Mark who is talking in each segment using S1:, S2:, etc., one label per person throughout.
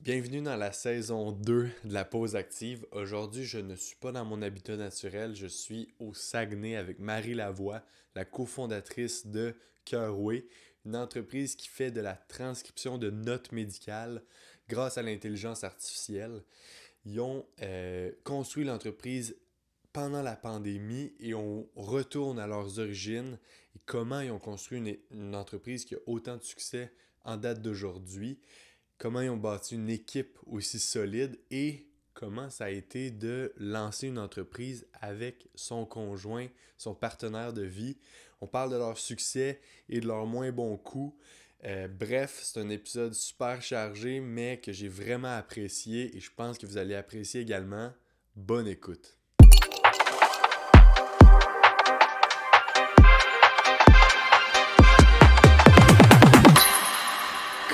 S1: Bienvenue dans la saison 2 de la pause active. Aujourd'hui, je ne suis pas dans mon habitat naturel, je suis au Saguenay avec Marie Lavoie, la cofondatrice de Cœurway, une entreprise qui fait de la transcription de notes médicales grâce à l'intelligence artificielle. Ils ont construit l'entreprise pendant la pandémie et on retourne à leurs origines et comment ils ont construit une entreprise qui a autant de succès en date d'aujourd'hui, comment ils ont bâti une équipe aussi solide et comment ça a été de lancer une entreprise avec son conjoint, son partenaire de vie. On parle de leur succès et de leurs moins bons coups. Bref, c'est un épisode super chargé, mais que j'ai vraiment apprécié et je pense que vous allez apprécier également. Bonne écoute.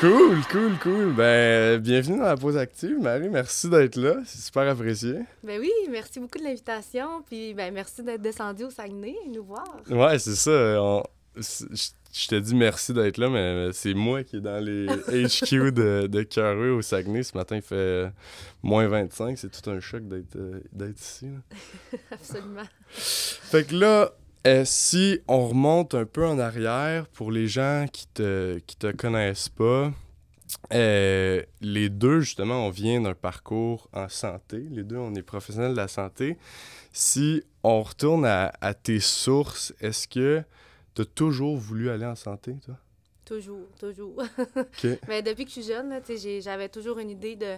S1: Cool. Ben, bienvenue dans la pause active, Marie. Merci d'être là. C'est super apprécié.
S2: Ben oui, merci beaucoup de l'invitation. Puis ben merci d'être descendu au Saguenay nous voir.
S1: Ouais, c'est ça. Je te dis merci d'être là, mais c'est moi qui est dans les HQ de Cœureux au Saguenay. Ce matin, il fait moins 25. C'est tout un choc d'être ici, là.
S2: Absolument.
S1: Fait que là, si on remonte un peu en arrière, pour les gens qui te connaissent pas, les deux, justement, on vient d'un parcours en santé. Les deux, on est professionnels de la santé. Si on retourne à tes sources, est-ce que tu as toujours voulu aller en santé, toi?
S2: Toujours.
S1: OK.
S2: Mais depuis que je suis jeune, là, j'avais toujours une idée de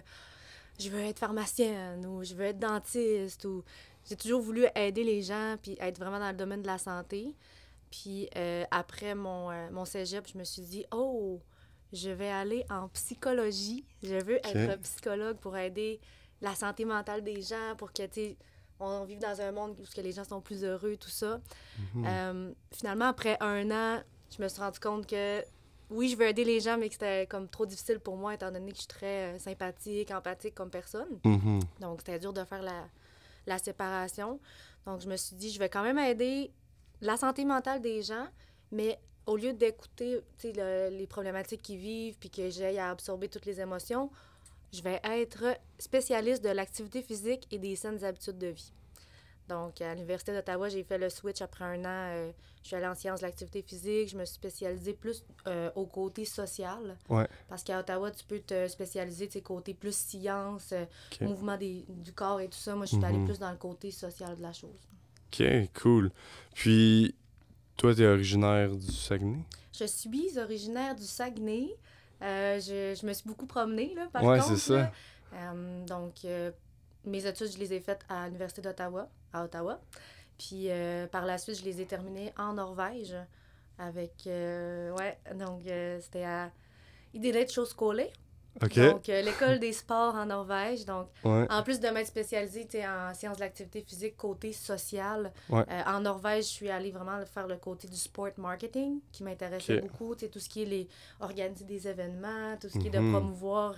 S2: je veux être pharmacienne ou je veux être dentiste ou j'ai toujours voulu aider les gens puis être vraiment dans le domaine de la santé. Puis après mon cégep, je me suis dit oh, je vais aller en psychologie. Je veux être psychologue pour aider la santé mentale des gens, pour que, tu sais, on vive dans un monde où que les gens sont plus heureux, tout ça. Finalement, après 1 an, je me suis rendu compte que, oui, je veux aider les gens, mais que c'était comme trop difficile pour moi, étant donné que je suis très sympathique, empathique comme personne.
S1: Mhm.
S2: Donc, c'était dur de faire la séparation. Donc, je me suis dit, je vais quand même aider la santé mentale des gens, mais au lieu d'écouter les problématiques qu'ils vivent puis que j'aille à absorber toutes les émotions, je vais être spécialiste de l'activité physique et des saines habitudes de vie. Donc, à l'Université d'Ottawa, j'ai fait le switch après 1 an. Je suis allée en sciences de l'activité physique. Je me suis spécialisée plus au côté social.
S1: Ouais.
S2: Parce qu'à Ottawa, tu peux te spécialiser, tu sais, côté plus science,
S1: OK.
S2: mouvement du corps et tout ça. Moi, je suis allée plus dans le côté social de la chose.
S1: OK, cool. Puis, toi, t'es originaire du Saguenay?
S2: Je suis originaire du Saguenay. Je me suis beaucoup promenée, là, par
S1: Ouais,
S2: contre.
S1: c'est ça.
S2: Donc, mes études, je les ai faites à l'Université d'Ottawa, à Ottawa. Puis, par la suite, je les ai terminées en Norvège avec... c'était à Idé-Late-Skole.
S1: OK.
S2: Donc, l'école des sports en Norvège. Donc,
S1: Ouais.
S2: en plus de m'être spécialisée en sciences de l'activité physique, côté social,
S1: Ouais.
S2: en Norvège, je suis allée vraiment faire le côté du sport marketing qui m'intéressait
S1: OK.
S2: beaucoup. Tout ce qui est organiser des événements, tout ce qui est de promouvoir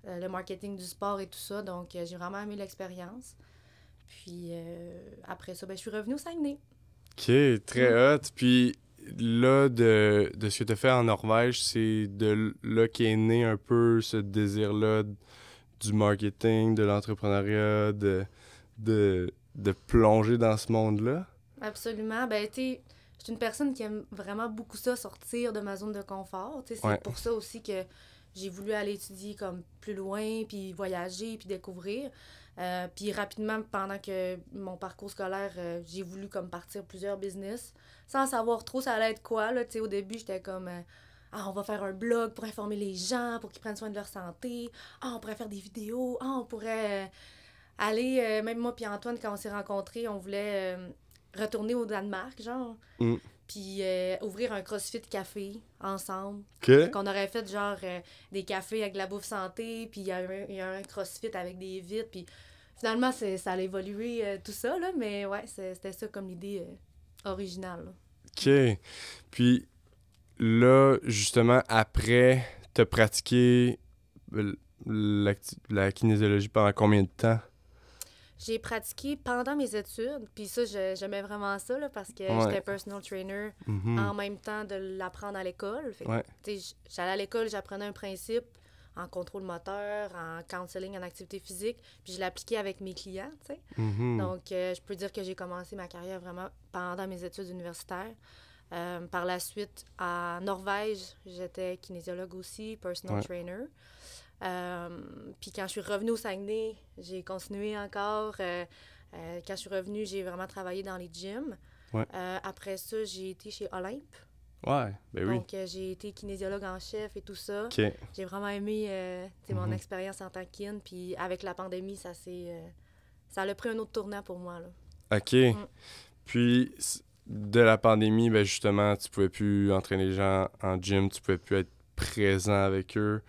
S2: le marketing du sport et tout ça. Donc, j'ai vraiment aimé l'expérience. Puis, après ça, je suis revenue au Saguenay.
S1: OK, très hot. Puis là, de ce que tu as fait en Norvège, c'est de là qu'est né un peu ce désir-là du marketing, de l'entrepreneuriat, de plonger dans ce monde-là?
S2: Absolument. Ben, tu sais, je suis une personne qui aime vraiment beaucoup ça, sortir de ma zone de confort. Tu sais, c'est
S1: Ouais.
S2: pour ça aussi que j'ai voulu aller étudier comme plus loin, puis voyager, puis découvrir. Puis rapidement, pendant que mon parcours scolaire, j'ai voulu comme partir plusieurs business, sans savoir trop ça allait être quoi. Là. Tu sais, au début, j'étais comme... on va faire un blog pour informer les gens, pour qu'ils prennent soin de leur santé. On pourrait faire des vidéos. On pourrait aller... même moi puis Antoine, quand on s'est rencontrés, on voulait retourner au Danemark, genre.
S1: Mm.
S2: Puis ouvrir un CrossFit café ensemble.
S1: OK.
S2: Qu'on aurait fait genre des cafés avec de la bouffe santé, puis il y a un CrossFit avec des vitres, puis finalement, ça a évolué tout ça, là, mais ouais, c'était ça comme l'idée originale. Là.
S1: OK. Puis là, justement, après, t'as pratiqué la kinésiologie pendant combien de temps?
S2: J'ai pratiqué pendant mes études, puis ça, j'aimais vraiment ça, là, parce que
S1: Ouais.
S2: j'étais personal trainer
S1: Mhm.
S2: en même temps de l'apprendre à l'école. Fait que,
S1: Ouais.
S2: tu sais, j'allais à l'école, j'apprenais un principe. en contrôle moteur, en counseling, en activité physique, puis je l'ai appliqué avec mes clients, tu sais. Donc, je peux dire que j'ai commencé ma carrière vraiment pendant mes études universitaires. Par la suite, à Norvège, j'étais kinésiologue aussi, personal trainer. Puis quand je suis revenue au Saguenay, j'ai continué encore. Quand je suis revenue, j'ai vraiment travaillé dans les gyms. Après ça, j'ai été chez Olympe.
S3: Ouais, ben oui.
S2: Donc, j'ai été kinésiologue en chef et tout ça.
S3: OK.
S2: J'ai vraiment aimé mon expérience en tant que kin. Puis avec la pandémie, ça a pris un autre tournant pour moi, là.
S3: OK. Puis, de la pandémie, ben justement, tu pouvais plus entraîner les gens en gym, tu pouvais plus être présent avec eux.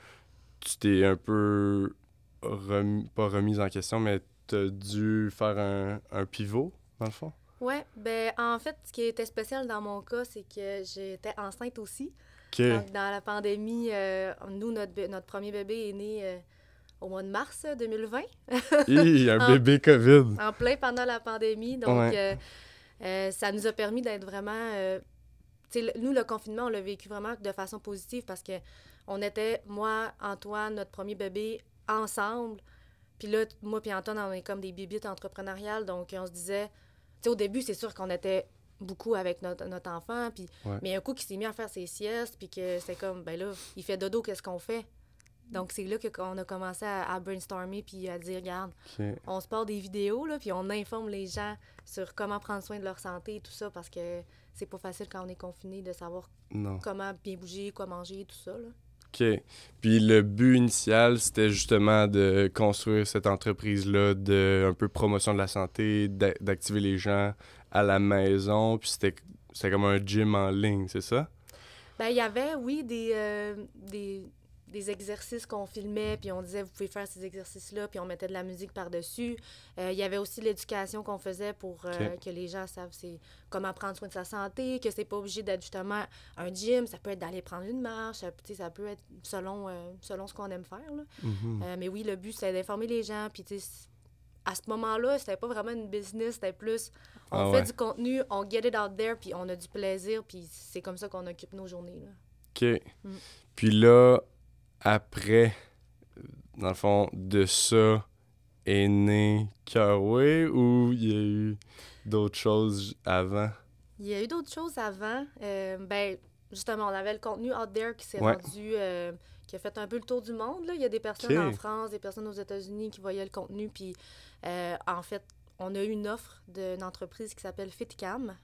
S3: Tu t'es un peu pas remise en question, mais t'as dû faire un pivot, dans le fond?
S2: Ouais, ben en fait, ce qui était spécial dans mon cas, c'est que j'étais enceinte aussi.
S3: OK.
S2: Donc, dans la pandémie, nous, notre premier bébé est né au mois de mars 2020.
S3: Un bébé COVID.
S2: En plein pendant la pandémie. Donc, ça nous a permis d'être vraiment... nous, le confinement, on l'a vécu vraiment de façon positive parce que on était, moi, Antoine, notre premier bébé, ensemble. Puis là, moi puis Antoine, on est comme des bibites entrepreneuriales. Donc, on se disait... au début, c'est sûr qu'on était beaucoup avec notre enfant, puis mais un coup qui s'est mis à faire ses siestes, puis que c'est comme, ben là, il fait dodo, qu'est-ce qu'on fait? Donc, c'est là qu'on a commencé à brainstormer, puis à dire, regarde, on se parle des vidéos, là, puis on informe les gens sur comment prendre soin de leur santé et tout ça, parce que c'est pas facile quand on est confiné de savoir comment bien bouger, quoi manger, tout ça, là.
S3: OK. Puis le but initial, c'était justement de construire cette entreprise-là de un peu promotion de la santé, d'activer les gens à la maison. Puis c'était comme un gym en ligne, c'est ça?
S2: Ben il y avait, oui, des exercices qu'on filmait, puis on disait, vous pouvez faire ces exercices-là, puis on mettait de la musique par-dessus. Il y avait aussi l'éducation qu'on faisait pour que les gens savent comment prendre soin de sa santé, que c'est pas obligé d'être justement un gym, ça peut être d'aller prendre une marche, ça peut être selon ce qu'on aime faire, là. Mais oui, le but, c'est d'informer les gens, puis à ce moment-là, c'était pas vraiment une business, c'était plus, on fait du contenu, on get it out there, puis on a du plaisir, puis c'est comme ça qu'on occupe nos journées, là.
S3: OK. Puis là, après, dans le fond, de ça est né Cœur-Way ou il y a eu d'autres choses avant?
S2: Il y a eu d'autres choses avant. Ben, justement, on avait le contenu out there qui s'est rendu, qui a fait un peu le tour du monde, là. Il y a des personnes en France, des personnes aux États-Unis qui voyaient le contenu, puis en fait, on a eu une offre d'une entreprise qui s'appelle FitCam,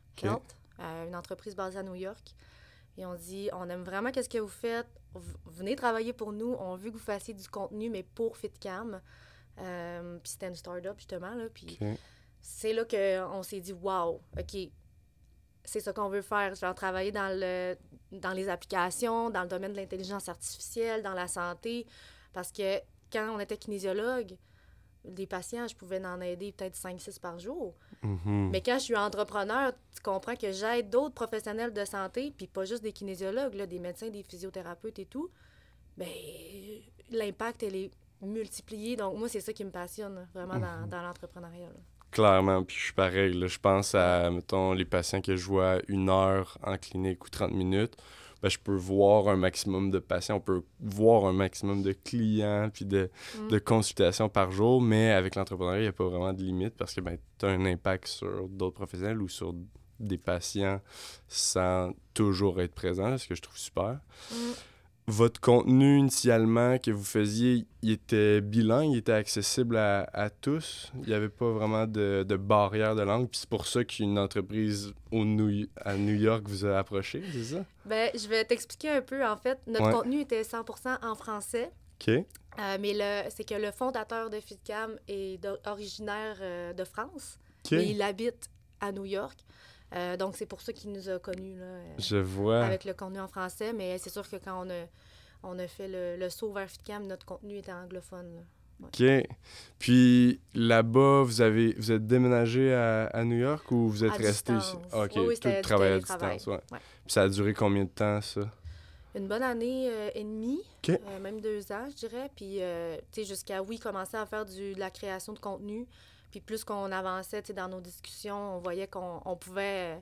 S2: une entreprise basée à New York. Et on dit, on aime vraiment qu'est-ce que vous faites. Venez travailler pour nous. On veut que vous fassiez du contenu, mais pour FitCam. Puis c'était une start-up, justement. Là, puis c'est là qu'on s'est dit, wow, OK, c'est ça qu'on veut faire. Je vais travailler dans les applications, dans le domaine de l'intelligence artificielle, dans la santé. Parce que quand on était kinésiologue, des patients, je pouvais en aider peut-être 5-6 par jour. Mais quand je suis entrepreneur, tu comprends que j'aide d'autres professionnels de santé, puis pas juste des kinésiologues, là, des médecins, des physiothérapeutes et tout. Bien, l'impact, elle est multipliée. Donc, moi, c'est ça qui me passionne vraiment dans l'entrepreneuriat, là.
S3: Clairement, puis je suis pareil. Là, je pense à, mettons, les patients que je vois 1 heure en clinique ou 30 minutes. Ben, je peux voir un maximum de patients, on peut voir un maximum de clients puis de consultations par jour, mais avec l'entrepreneuriat, il n'y a pas vraiment de limite parce que ben, tu as un impact sur d'autres professionnels ou sur des patients sans toujours être présent, ce que je trouve super. Votre contenu, initialement, que vous faisiez, il était bilingue, il était accessible à tous. Il n'y avait pas vraiment de barrière de langue. Puis c'est pour ça qu'une entreprise à New York vous a approché, c'est ça?
S2: Bien, je vais t'expliquer un peu. En fait, notre contenu était 100% en français.
S3: OK.
S2: Mais c'est que le fondateur de FitCam est originaire de France.
S3: OK.
S2: Mais il habite à New York. Donc, c'est pour ça qu'il nous a connus, là,
S3: je vois.
S2: avec le contenu en français. Mais c'est sûr que quand on a fait le saut vers FitCam, notre contenu était anglophone, là.
S3: OK. Puis là-bas, vous êtes déménagé à New York ou vous êtes resté ici? OK,
S2: oui,
S3: tout le travail à distance, ouais. Puis ça a duré combien de temps, ça?
S2: Une bonne année et demie,
S3: même
S2: 2 ans, je dirais. Puis, tu sais, jusqu'à, commencer à faire de la création de contenu. Puis plus qu'on avançait, tu sais, dans nos discussions, on voyait qu'on pouvait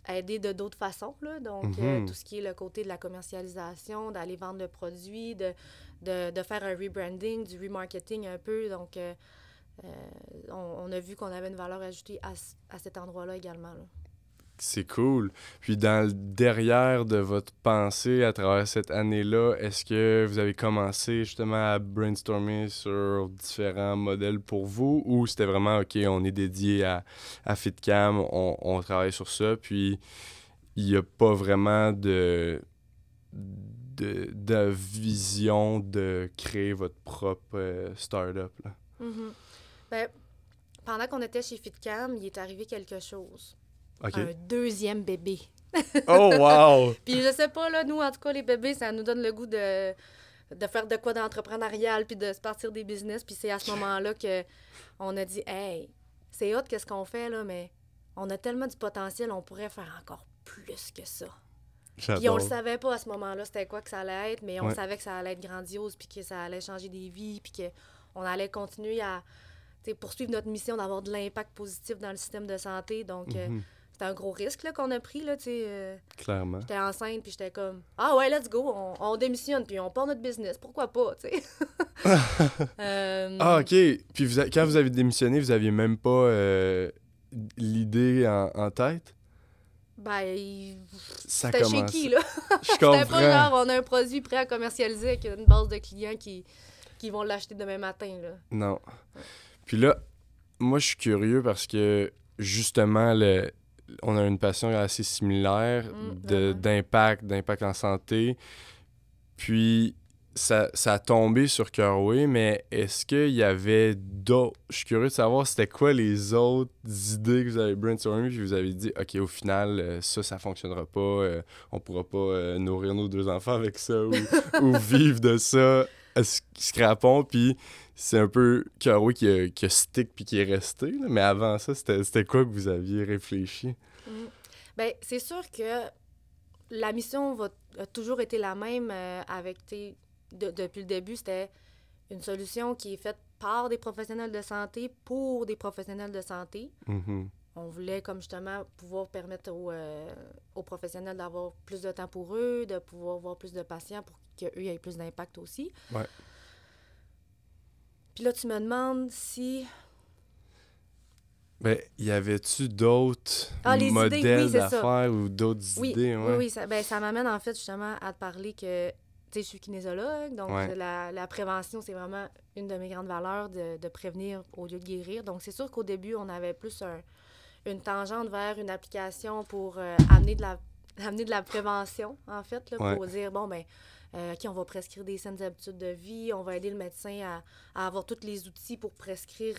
S2: aider de d'autres façons, là. Donc, tout ce qui est le côté de la commercialisation, d'aller vendre le produit, de faire un rebranding, du remarketing un peu. Donc, on a vu qu'on avait une valeur ajoutée à cet endroit-là également, là.
S3: C'est cool. Puis dans le derrière de votre pensée à travers cette année-là, est-ce que vous avez commencé justement à brainstormer sur différents modèles pour vous ou c'était vraiment, OK, on est dédié à FitCam, on travaille sur ça, puis il n'y a pas vraiment de vision de créer votre propre start-up, là?
S2: Mm-hmm. Ben, pendant qu'on était chez FitCam, il est arrivé quelque chose.
S3: OK.
S2: Un deuxième bébé.
S3: Oh, wow!
S2: Puis je sais pas, là, nous, en tout cas, les bébés, ça nous donne le goût de faire de quoi d'entrepreneurial puis de se partir des business. Puis c'est à ce moment-là qu'on a dit, hey, c'est hot qu'est-ce qu'on fait, là, mais on a tellement du potentiel, on pourrait faire encore plus que ça.
S3: J'adore.
S2: Puis on le savait pas à ce moment-là, c'était quoi que ça allait être, mais on
S3: Ouais.
S2: savait que ça allait être grandiose puis que ça allait changer des vies puis qu'on allait continuer à poursuivre notre mission d'avoir de l'impact positif dans le système de santé. Donc, c'était un gros risque là, qu'on a pris, là,
S3: Clairement.
S2: j'étais enceinte, puis j'étais comme « Ah ouais, let's go, on démissionne, puis on part notre business, pourquoi pas, tu sais? »
S3: Ah, OK. Puis quand vous avez démissionné, vous aviez même pas l'idée en tête?
S2: Ben,
S3: Ça
S2: c'était
S3: commence.
S2: shaky, là.
S3: Je
S2: C'était
S3: comprends.
S2: pas genre, on a un produit prêt à commercialiser avec une base de clients qui vont l'acheter demain matin, là.
S3: Non. Puis là, moi, je suis curieux parce que, justement, on a une passion assez similaire
S2: vraiment.
S3: d'impact en santé. Puis, ça a tombé sur Cœur-Way, mais est-ce qu'il y avait d'autres... Je suis curieux de savoir c'était quoi les autres idées que vous avez brainstormées puis vous avez dit, OK, au final, ça fonctionnera pas, on pourra pas nourrir nos 2 enfants avec ça ou vivre de ça, scrapons, puis c'est un peu Cœur-Way qui a stick puis qui est resté, là. Mais avant ça, c'était quoi que vous aviez réfléchi?
S2: Ben, c'est sûr que la mission a toujours été la même avec, depuis le début, c'était une solution qui est faite par des professionnels de santé pour des professionnels de santé.
S3: Mm-hmm.
S2: On voulait, comme justement, pouvoir permettre aux professionnels d'avoir plus de temps pour eux, de pouvoir voir plus de patients pour qu'eux aient plus d'impact aussi.
S3: Ouais.
S2: Puis là, tu me demandes si...
S3: Ben, y avait-tu d'autres
S2: les
S3: modèles
S2: idées, oui, c'est ça.
S3: d'affaires ou d'autres idées? Ouais.
S2: Oui, ça m'amène en fait justement à te parler que, tu sais, je suis kinésiologue, donc
S3: Ouais.
S2: la prévention, c'est vraiment une de mes grandes valeurs de prévenir au lieu de guérir. Donc, c'est sûr qu'au début, on avait plus une tangente vers une application pour amener de la prévention, en fait, là, pour dire, bon, ben OK, on va prescrire des saines habitudes de vie, on va aider le médecin à avoir tous les outils pour prescrire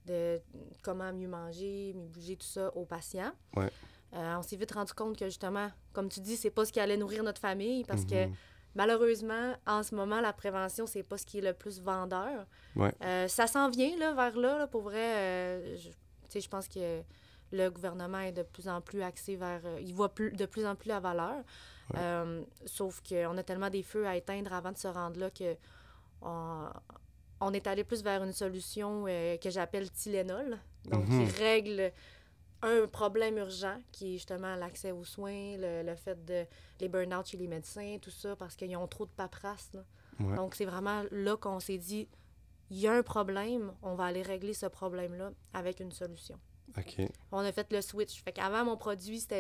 S2: de comment mieux manger, mieux bouger, tout ça aux patients.
S3: Ouais.
S2: On s'est vite rendu compte que, justement, comme tu dis, c'est pas ce qui allait nourrir notre famille parce que, malheureusement, en ce moment, la prévention, c'est pas ce qui est le plus vendeur.
S3: Ouais.
S2: Ça s'en vient, là, vers là, pour vrai. Je pense que le gouvernement est de plus en plus axé vers... il voit de plus en plus la valeur. Ouais. Sauf qu'on a tellement des feux à éteindre avant de se rendre là que on est allé plus vers une solution que j'appelle Tylenol, donc qui règle un problème urgent, qui est justement l'accès aux soins, le fait de les burn-out chez les médecins, tout ça, parce qu'ils ont trop de paperasse, là.
S3: Ouais.
S2: Donc, c'est vraiment là qu'on s'est dit, il y a un problème, on va aller régler ce problème-là avec une solution.
S3: OK.
S2: On a fait le switch. Fait qu'avant, mon produit, ça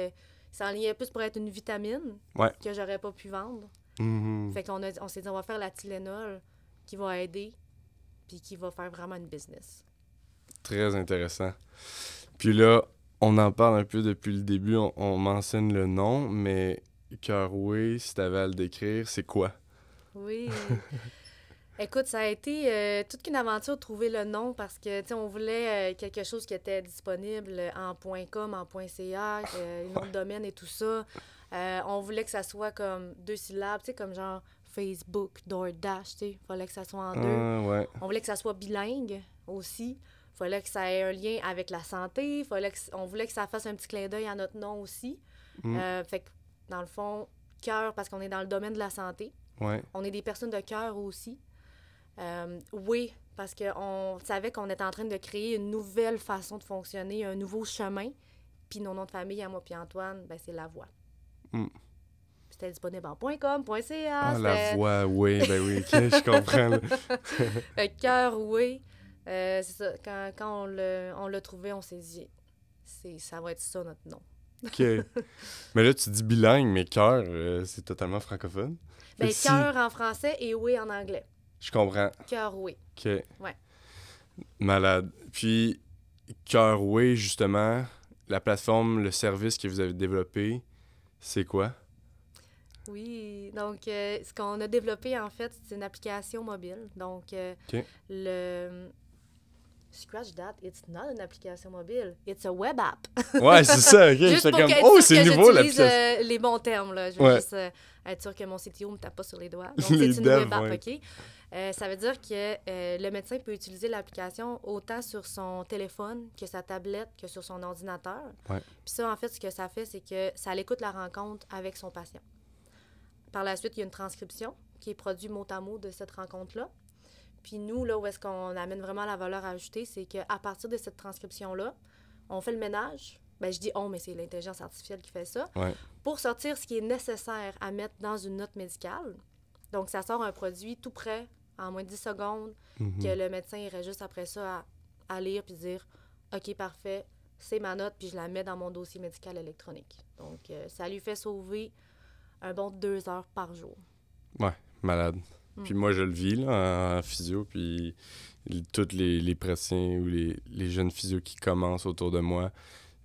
S2: s'enlignait plus pour être une vitamine que j'aurais pas pu vendre.
S3: Mm-hmm.
S2: Fait qu'on s'est dit, on va faire la Tylenol qui va aider puis qui va faire vraiment une business.
S3: Très intéressant. Puis là, on en parle un peu depuis le début, on mentionne le nom, mais Cœur-Way, si tu avais à le décrire, c'est quoi?
S2: Oui. Écoute, ça a été toute une aventure de trouver le nom parce que, tu sais, on voulait quelque chose qui était disponible en .com, en .ca, le nom de domaine et tout ça. On voulait que ça soit comme 2 syllabes, tu sais, comme genre Facebook, DoorDash, tu sais. Il fallait que ça soit en 2.
S3: Ouais.
S2: On voulait que ça soit bilingue aussi. Il fallait que ça ait un lien avec la santé. On voulait que ça fasse un petit clin d'œil à notre nom aussi. Fait que, dans le fond, cœur, parce qu'on est dans le domaine de la santé.
S3: Ouais.
S2: On est des personnes de cœur aussi. Oui, parce qu'on savait qu'on était en train de créer une nouvelle façon de fonctionner, un nouveau chemin Puis nos noms de famille, à moi puis Antoine, ben c'est Lavoie.
S3: Mm.
S2: C'était disponible en .com.ca.
S3: Ah, la voix, oui, ben oui, ok, je comprends. Là.
S2: Fait que Cœur Roué, c'est ça. Quand on l'a trouvé, on s'est dit, ça va être ça notre nom.
S3: OK. Mais là, tu dis bilingue, mais cœur, c'est totalement francophone. Fait
S2: Ben,
S3: que si-
S2: Cœur en français et Oué en anglais.
S3: Je comprends.
S2: Cœur Roué.
S3: OK.
S2: Ouais.
S3: Malade. Puis, Cœur Way, justement, la plateforme, le service que vous avez développé, c'est quoi?
S2: Oui, donc ce qu'on a développé en fait, c'est une application mobile. Donc
S3: OK.
S2: le Scratch that, it's not une application mobile, it's a web app.
S3: Ouais, c'est ça, OK.
S2: Juste
S3: J'étais
S2: pour
S3: comme,
S2: être
S3: oh,
S2: sûr
S3: c'est
S2: que
S3: nouveau,
S2: j'utilise
S3: l'application.
S2: les bons termes là. Je veux
S3: Ouais.
S2: juste être sûr que mon CTO me tape pas sur les doigts. Donc
S3: Les
S2: c'est une
S3: devs,
S2: web app,
S3: ouais.
S2: OK? Ça veut dire que le médecin peut utiliser l'application autant sur son téléphone que sa tablette que sur son ordinateur.
S3: Ouais.
S2: Puis ça, en fait, ce que ça fait, c'est que ça l'écoute la rencontre avec son patient. Par la suite, il y a une transcription qui est produite mot à mot de cette rencontre-là. Puis nous, là, où est-ce qu'on amène vraiment la valeur ajoutée, c'est qu'à partir de cette transcription-là, on fait le ménage. Ben, je dis on, mais c'est l'intelligence artificielle qui fait ça.
S3: Ouais.
S2: Pour sortir ce qui est nécessaire à mettre dans une note médicale. Donc, ça sort un produit tout prêt, en moins de 10 secondes,
S3: Mhm.
S2: que le médecin irait juste après ça à lire puis dire « OK, parfait, c'est ma note, puis je la mets dans mon dossier médical électronique. » Donc, ça lui fait sauver un bon 2 heures par jour.
S3: Ouais, malade.
S2: Mm.
S3: Puis moi, je le vis là, en physio, puis tous les praticiens ou les jeunes physios qui commencent autour de moi,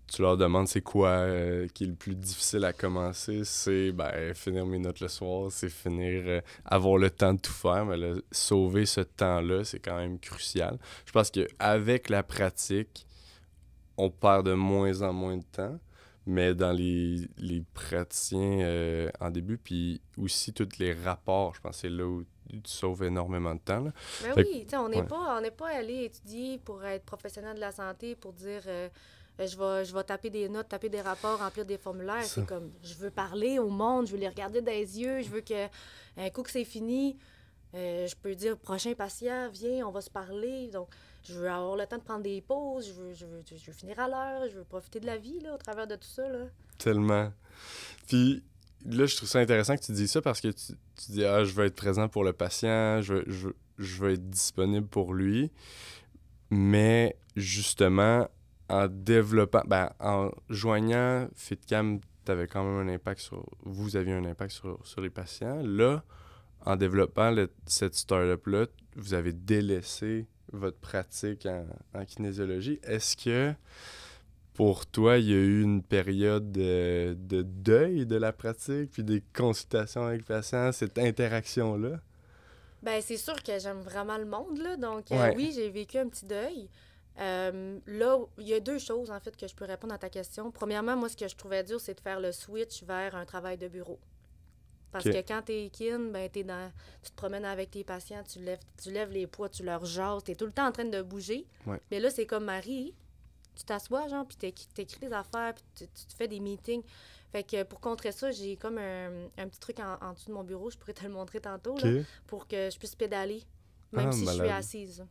S3: tu leur demandes c'est quoi qui est le plus difficile à commencer, c'est finir mes notes le soir, c'est finir, avoir le temps de tout faire, mais sauver ce temps-là, c'est quand même crucial. Je pense qu'avec la pratique, on perd de moins en moins de temps, mais dans les praticiens en début, puis aussi tous les rapports, je pense que c'est là où tu sauves énormément de temps. Là.
S2: Ben
S3: Fait
S2: oui, tu sais, on n'est
S3: ouais.
S2: pas allé étudier pour être professionnel de la santé, pour dire je vais taper des notes, taper des rapports, remplir des formulaires.
S3: Ça.
S2: C'est comme, je veux parler au monde, je veux les regarder dans les yeux, je veux que, un coup que c'est fini, je peux dire, prochain patient, viens, on va se parler. Donc, je veux avoir le temps de prendre des pauses, je veux finir à l'heure, je veux profiter de la vie, là, au travers de tout ça, là.
S3: Tellement. Puis là, je trouve ça intéressant que tu dis ça parce que tu dis je veux être présent pour le patient, je veux être disponible pour lui. Mais justement, en développant, en joignant FitCam, t'avais quand même un impact vous aviez un impact sur les patients. Là, en développant cette start-up-là, vous avez délaissé votre pratique en kinésiologie. Est-ce que pour toi, il y a eu une période de deuil de la pratique, puis des consultations avec le patient, cette interaction-là?
S2: Ben c'est sûr que j'aime vraiment le monde, là. Donc,
S3: Ouais.
S2: oui, j'ai vécu un petit deuil. Là, il y a 2 choses, en fait, que je peux répondre à ta question. Premièrement, moi, ce que je trouvais dur, c'est de faire le switch vers un travail de bureau. Parce
S3: OK.
S2: que quand t'es kin, ben, tu te promènes avec tes patients, tu lèves les poids, tu leur jases, t'es tout le temps en train de bouger.
S3: Ouais.
S2: Mais là, c'est comme Marie, tu t'assois, genre, puis t'écris des affaires, puis tu te fais des meetings. Fait que pour contrer ça, j'ai comme un petit truc en dessous de mon bureau, je pourrais te le montrer tantôt,
S3: OK.
S2: là, pour que je puisse pédaler, même
S3: Ah,
S2: si je suis
S3: malade.
S2: assise.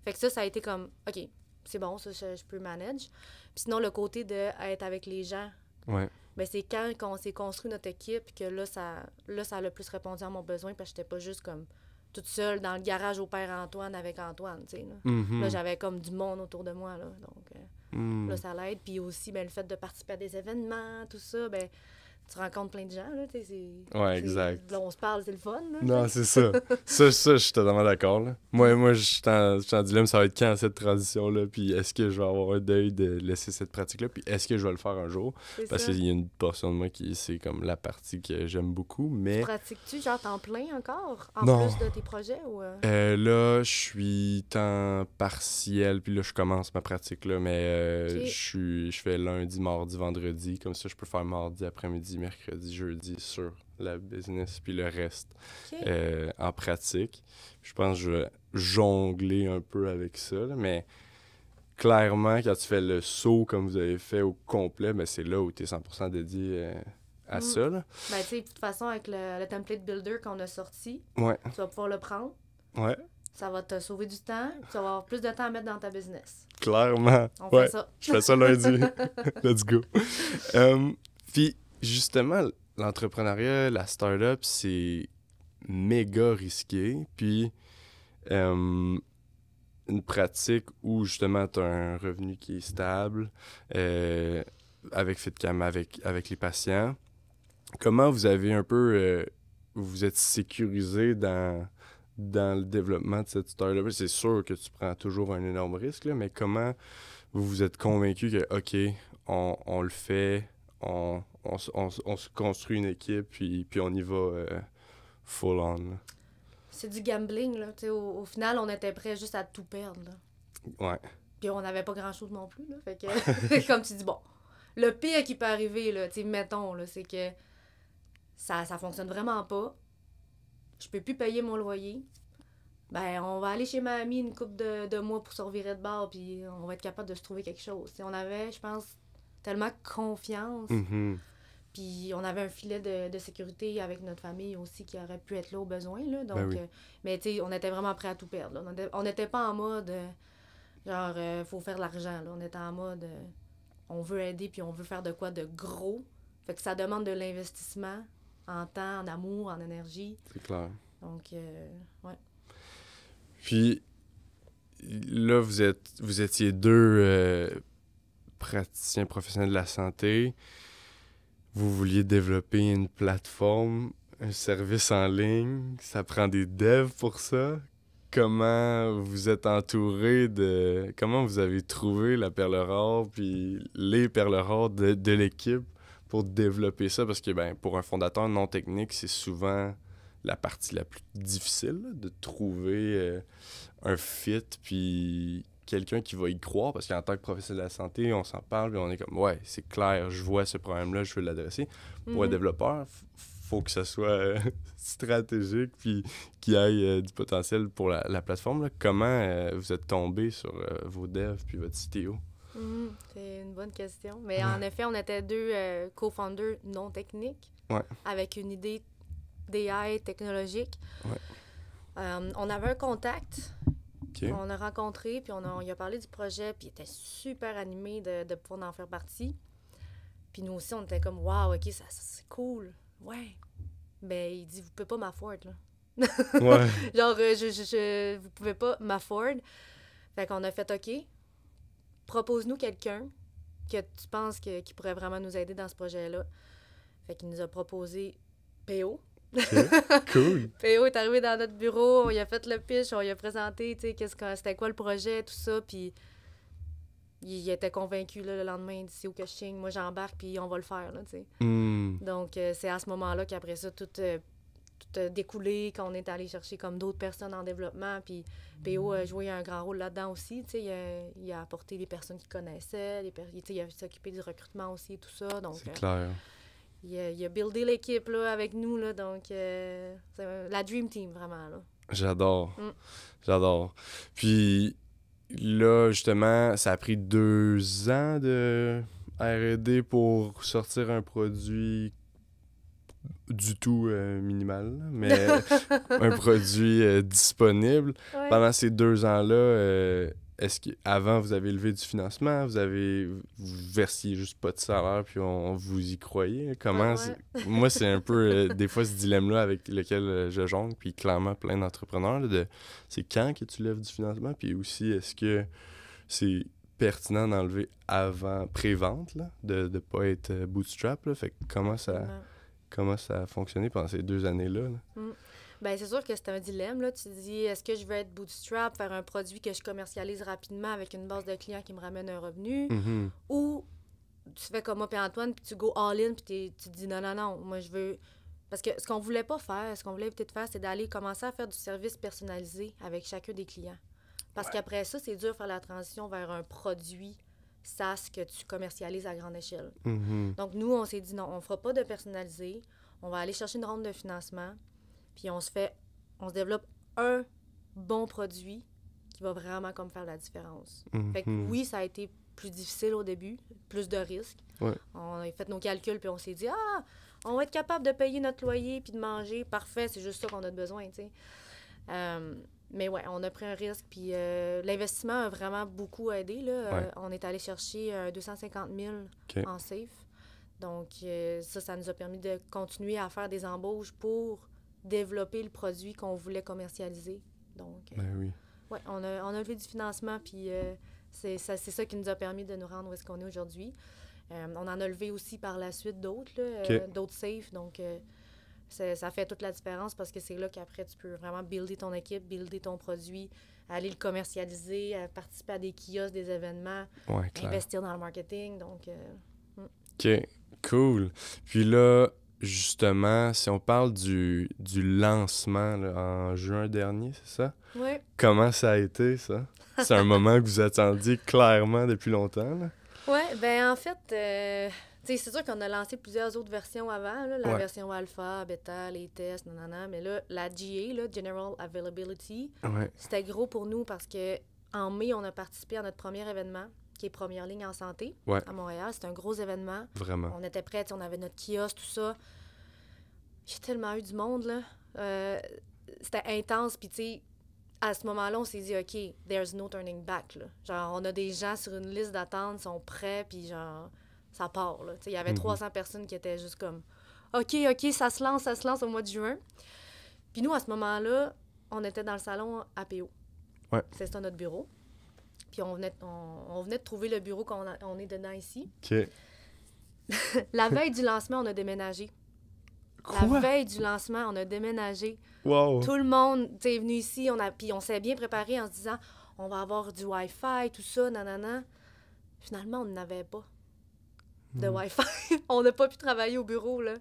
S2: Fait que ça a été comme, OK, c'est bon, ça, je peux manage. Puis sinon, le côté d'être avec les gens,
S3: Ouais.
S2: ben c'est quand on s'est construit notre équipe que là, ça a le plus répondu à mon besoin, parce que j'étais pas juste comme toute seule dans le garage au père Antoine avec Antoine, tu sais, là.
S3: Mhm.
S2: Là, j'avais comme du monde autour de moi, là, donc
S3: Mm.
S2: là, ça l'aide. Puis aussi, ben, le fait de participer à des événements, tout ça, ben tu rencontres plein de gens, là, tu sais,
S3: Ouais, exact.
S2: Là, on se parle, c'est le fun, là.
S3: Non, c'est ça. ça, je suis totalement d'accord. Là. Moi, je suis en dilemme, ça va être quand cette transition-là, puis est-ce que je vais avoir un deuil de laisser cette pratique-là, puis est-ce que je vais le faire un jour?
S2: C'est
S3: Parce
S2: ça.
S3: qu'il y a une portion de moi c'est comme la partie que j'aime beaucoup, mais
S2: Pratiques-tu, genre, temps plein encore, en
S3: Non.
S2: plus de tes projets, ou...
S3: là, je suis temps partiel, puis là, je commence ma pratique, là, mais
S2: Ok.
S3: je fais lundi, mardi, vendredi, comme ça, je peux faire mardi après-midi, mercredi, jeudi sur la business, puis le reste
S2: OK.
S3: en pratique. Je pense que je vais jongler un peu avec ça, là, mais clairement, quand tu fais le saut comme vous avez fait au complet, ben, c'est là où tu es 100% dédié à
S2: Mm.
S3: ça. Là.
S2: Ben, tu sais, de toute façon, avec le template builder qu'on a sorti,
S3: Ouais,
S2: tu vas pouvoir le prendre.
S3: ouais.
S2: Ça va te sauver du temps, tu vas avoir plus de temps à mettre dans ta business.
S3: Clairement.
S2: On fait ça.
S3: Je fais ça lundi. Let's go. Puis, justement, l'entrepreneuriat, la start-up, c'est méga risqué. Puis, une pratique où, justement, tu as un revenu qui est stable, avec FitCam, avec les patients. Comment vous avez un peu... vous êtes sécurisé dans le développement de cette start-up? C'est sûr que tu prends toujours un énorme risque, là, mais comment vous vous êtes convaincu que, OK, on le fait, on se construit une équipe, puis on y va full on? Là.
S2: C'est du gambling, là. Au final, on était prêts juste à tout perdre, là.
S3: Ouais.
S2: Puis on n'avait pas grand-chose non plus, là. Fait que, comme tu dis, bon, le pire qui peut arriver, là, mettons, là, c'est que ça fonctionne vraiment pas. Je peux plus payer mon loyer. Ben, on va aller chez ma amie une couple de mois pour se revirer de bord, puis on va être capable de se trouver quelque chose. T'sais, on avait, je pense, tellement confiance.
S3: Mm-hmm.
S2: Puis on avait un filet de sécurité avec notre famille aussi qui aurait pu être là au besoin. Là, donc,
S3: Ben oui.
S2: mais tu sais, on était vraiment prêts à tout perdre. Là. On n'était pas en mode genre, faut faire de l'argent. Là. On était en mode, on veut aider puis on veut faire de quoi de gros. Fait que ça demande de l'investissement en temps, en amour, en énergie.
S3: C'est clair.
S2: Donc, ouais.
S3: Puis là, vous étiez deux praticiens professionnels de la santé. Vous vouliez développer une plateforme, un service en ligne. Ça prend des devs pour ça. Comment vous êtes entouré de... Comment vous avez trouvé la perle rare puis les perles rares de l'équipe pour développer ça? Parce que ben, pour un fondateur non technique, c'est souvent la partie la plus difficile, là, de trouver un fit puis quelqu'un qui va y croire. Parce qu'en tant que professionnel de la santé, on s'en parle et on est comme, ouais, c'est clair, je vois ce problème-là, je veux l'adresser. Pour un développeur, faut que ça soit stratégique puis qu'il y ait du potentiel pour la plateforme. Là. Comment vous êtes tombé sur vos devs puis votre CTO?
S2: C'est une bonne question. Mais en effet, on était deux co-founders non techniques avec une idée d'AI technologique.
S3: Ouais.
S2: On avait un contact
S3: Okay.
S2: qu'on a rencontré, puis on lui a parlé du projet, puis il était super animé de pouvoir en faire partie. Puis nous aussi, on était comme, wow, OK, ça c'est cool. Ouais. Ben, il dit, vous pouvez pas m'afford, là.
S3: Ouais.
S2: Genre, vous pouvez pas m'afford. Fait qu'on a fait, OK, propose-nous quelqu'un que tu penses qui pourrait vraiment nous aider dans ce projet-là. Fait qu'il nous a proposé PO.
S3: Okay. Cool.
S2: PO est arrivé dans notre bureau, on lui a fait le pitch, on lui a présenté, tu sais, c'était quoi le projet, tout ça, puis il était convaincu, là, le lendemain, il dit, c'est où que je signe, moi j'embarque, puis on va le faire, là, tu sais. Donc, c'est à ce moment-là qu'après ça, tout a découlé, qu'on est allé chercher comme d'autres personnes en développement, puis PO a joué un grand rôle là-dedans aussi, tu sais, il a apporté les personnes qu'il connaissait, il a s'occupé du recrutement aussi, et tout ça, donc...
S3: C'est clair.
S2: Il a buildé l'équipe là, avec nous, là, donc c'est la Dream Team, vraiment. Là.
S3: J'adore. J'adore. Puis là, justement, ça a pris 2 ans de R&D pour sortir un produit du tout minimal, mais un produit disponible.
S2: Ouais.
S3: Pendant ces 2 ans-là, est-ce qu'avant, vous avez levé du financement? Vous versiez juste pas de salaire, puis on vous y croyez? Comment?
S2: Ouais.
S3: Moi, c'est un peu, des fois, ce dilemme-là avec lequel je jongle, puis clairement, plein d'entrepreneurs, là, c'est quand que tu lèves du financement? Puis aussi, est-ce que c'est pertinent d'enlever avant, pré-vente, là, de ne pas être bootstrap? Là? Fait que comment ça a fonctionné pendant ces 2 années-là? Là?
S2: Ben c'est sûr que c'est un dilemme, là. Tu te dis, est-ce que je veux être bootstrap, faire un produit que je commercialise rapidement avec une base de clients qui me ramène un revenu, ou tu fais comme moi et Antoine, puis tu go all-in, puis tu te dis, non, moi je veux... Parce que ce qu'on voulait pas faire, ce qu'on voulait peut-être faire, c'est d'aller commencer à faire du service personnalisé avec chacun des clients. Parce qu'après ça, c'est dur de faire la transition vers un produit SaaS que tu commercialises à grande échelle. Donc nous, on s'est dit, non, on fera pas de personnalisé, on va aller chercher une ronde de financement, puis on se développe un bon produit qui va vraiment comme faire la différence. Fait que oui, ça a été plus difficile au début, plus de risques.
S3: Ouais.
S2: On a fait nos calculs, puis on s'est dit, on va être capable de payer notre loyer puis de manger. Parfait, c'est juste ça qu'on a besoin, tu sais. Mais ouais, on a pris un risque. Puis l'investissement a vraiment beaucoup aidé. Là.
S3: Ouais.
S2: On est allé chercher 250 000
S3: OK.
S2: en safe. Donc, ça nous a permis de continuer à faire des embauches pour développer le produit qu'on voulait commercialiser. Donc,
S3: Ben oui.
S2: ouais, on a levé du financement, puis c'est ça qui nous a permis de nous rendre où est-ce qu'on est aujourd'hui. On en a levé aussi par la suite d'autres, là,
S3: OK.
S2: d'autres safes. Donc, ça fait toute la différence parce que c'est là qu'après, tu peux vraiment builder ton équipe, builder ton produit, aller le commercialiser, participer à des kiosques, des événements,
S3: Ouais, clair.
S2: investir dans le marketing. Donc,
S3: OK, cool. Puis là, justement, si on parle du lancement là, en juin dernier, c'est ça?
S2: ouais.
S3: Comment ça a été, ça? C'est un moment que vous attendiez clairement depuis longtemps, là?
S2: Ouais, ben en fait, tu sais, c'est sûr qu'on a lancé plusieurs autres versions avant, là, la
S3: Ouais.
S2: version alpha, bêta, les tests, nanana, mais là, la GA, là, General Availability,
S3: Ouais,
S2: c'était gros pour nous parce que en mai, on a participé à notre premier événement, qui est Première ligne en santé,
S3: Ouais.
S2: à Montréal. C'était un gros événement.
S3: vraiment.
S2: On était prêts, on avait notre kiosque, tout ça. J'ai tellement eu du monde, là. C'était intense, puis tu sais, à ce moment-là, on s'est dit, OK, there's no turning back, là. Genre, on a des gens sur une liste d'attente, sont prêts, puis genre, ça part, là. Tu sais, il y avait 300 personnes qui étaient juste comme, OK, ça se lance au mois de juin. Puis nous, à ce moment-là, on était dans le salon APO.
S3: Ouais.
S2: C'est ça notre bureau. Puis on venait de trouver le bureau on est dedans ici.
S3: OK.
S2: La veille du lancement, on a déménagé.
S3: Quoi?
S2: La veille du lancement, on a déménagé.
S3: Wow!
S2: Tout le monde est venu ici, puis on s'est bien préparé en se disant on va avoir du Wi-Fi, tout ça, nanana. Finalement, on n'avait pas de Wi-Fi. On n'a pas pu travailler au bureau, là.